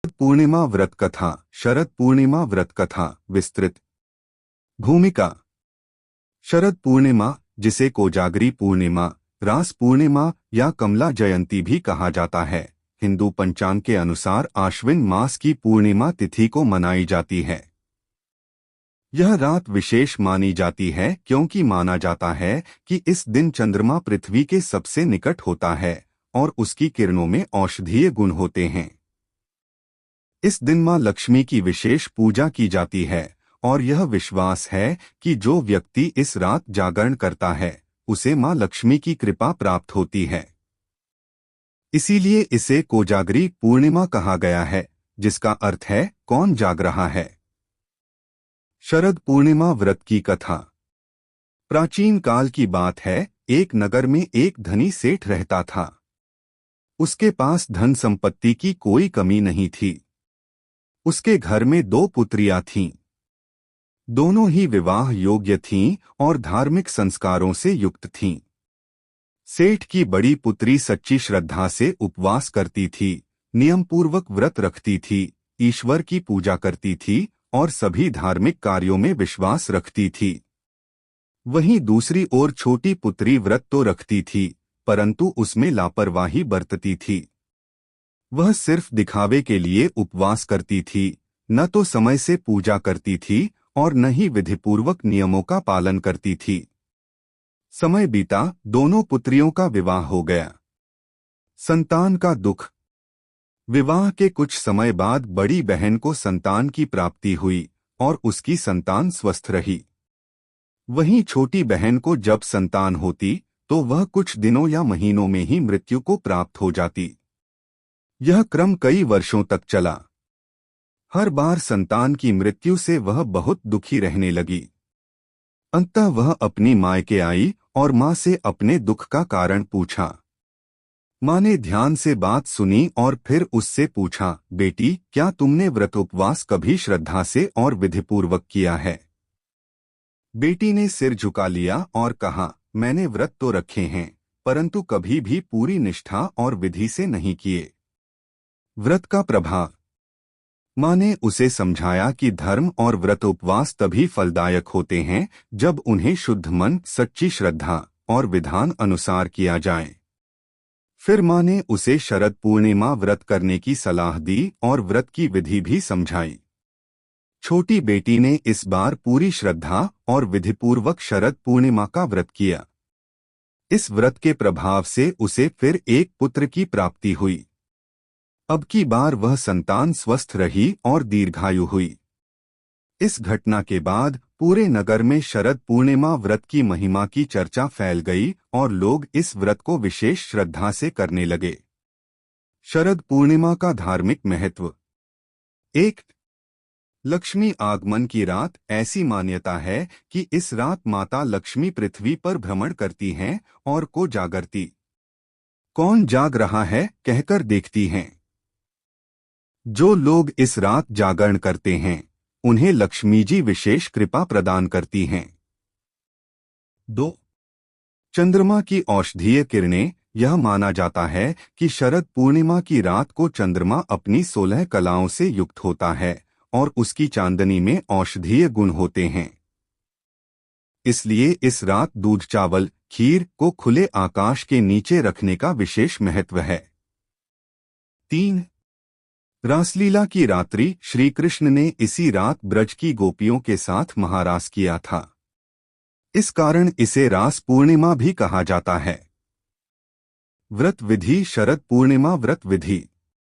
पूर्णिमा व्रत कथा। शरद पूर्णिमा व्रत कथा विस्तृत। भूमिका। शरद पूर्णिमा, जिसे कोजागरी पूर्णिमा, रास पूर्णिमा या कमला जयंती भी कहा जाता है, हिंदू पंचांग के अनुसार आश्विन मास की पूर्णिमा तिथि को मनाई जाती है। यह रात विशेष मानी जाती है क्योंकि माना जाता है कि इस दिन चंद्रमा पृथ्वी के सबसे निकट होता है और उसकी किरणों में औषधीय गुण होते हैं। इस दिन मां लक्ष्मी की विशेष पूजा की जाती है और यह विश्वास है कि जो व्यक्ति इस रात जागरण करता है उसे मां लक्ष्मी की कृपा प्राप्त होती है। इसीलिए इसे कोजागरी पूर्णिमा कहा गया है, जिसका अर्थ है कौन जाग रहा है। शरद पूर्णिमा व्रत की कथा। प्राचीन काल की बात है, एक नगर में एक धनी सेठ रहता था। उसके पास धन संपत्ति की कोई कमी नहीं थी। उसके घर में 2 पुत्रियां थीं। दोनों ही विवाह योग्य थीं और धार्मिक संस्कारों से युक्त थीं। सेठ की बड़ी पुत्री सच्ची श्रद्धा से उपवास करती थी, नियमपूर्वक व्रत रखती थी, ईश्वर की पूजा करती थी और सभी धार्मिक कार्यों में विश्वास रखती थी। वहीं दूसरी ओर छोटी पुत्री व्रत तो रखती थी, परंतु उसमें लापरवाही बरतती थी। वह सिर्फ दिखावे के लिए उपवास करती थी, न तो समय से पूजा करती थी और न ही विधिपूर्वक नियमों का पालन करती थी। समय बीता, दोनों पुत्रियों का विवाह हो गया। संतान का दुख। विवाह के कुछ समय बाद बड़ी बहन को संतान की प्राप्ति हुई और उसकी संतान स्वस्थ रही। वहीं छोटी बहन को जब संतान होती तो वह कुछ दिनों या महीनों में ही मृत्यु को प्राप्त हो जाती। यह क्रम कई वर्षों तक चला। हर बार संतान की मृत्यु से वह बहुत दुखी रहने लगी। अंततः वह अपनी मायके आई और मां से अपने दुख का कारण पूछा। मां ने ध्यान से बात सुनी और फिर उससे पूछा, बेटी, क्या तुमने व्रत उपवास कभी श्रद्धा से और विधिपूर्वक किया है? बेटी ने सिर झुका लिया और कहा, मैंने व्रत तो रखे हैं, परंतु कभी भी पूरी निष्ठा और विधि से नहीं किए। व्रत का प्रभाव। मां ने उसे समझाया कि धर्म और व्रत उपवास तभी फलदायक होते हैं जब उन्हें शुद्ध मन, सच्ची श्रद्धा और विधान अनुसार किया जाए। फिर मां ने उसे शरद पूर्णिमा व्रत करने की सलाह दी और व्रत की विधि भी समझाई। छोटी बेटी ने इस बार पूरी श्रद्धा और विधिपूर्वक शरद पूर्णिमा का व्रत किया। इस व्रत के प्रभाव से उसे फिर एक पुत्र की प्राप्ति हुई। अब की बार वह संतान स्वस्थ रही और दीर्घायु हुई। इस घटना के बाद पूरे नगर में शरद पूर्णिमा व्रत की महिमा की चर्चा फैल गई और लोग इस व्रत को विशेष श्रद्धा से करने लगे। शरद पूर्णिमा का धार्मिक महत्व। 1. लक्ष्मी आगमन की रात। ऐसी मान्यता है कि इस रात माता लक्ष्मी पृथ्वी पर भ्रमण करती हैं और को जागरती, कौन जाग रहा है, कहकर देखती हैं। जो लोग इस रात जागरण करते हैं उन्हें लक्ष्मी जी विशेष कृपा प्रदान करती हैं। 2. चंद्रमा की औषधीय किरणें। यह माना जाता है कि शरद पूर्णिमा की रात को चंद्रमा अपनी 16 कलाओं से युक्त होता है और उसकी चांदनी में औषधीय गुण होते हैं। इसलिए इस रात दूध, चावल, खीर को खुले आकाश के नीचे रखने का विशेष महत्व है। 3. रासलीला की रात्रि। श्री कृष्ण ने इसी रात ब्रज की गोपियों के साथ महारास किया था। इस कारण इसे रास पूर्णिमा भी कहा जाता है। व्रत विधि। शरद पूर्णिमा व्रत विधि।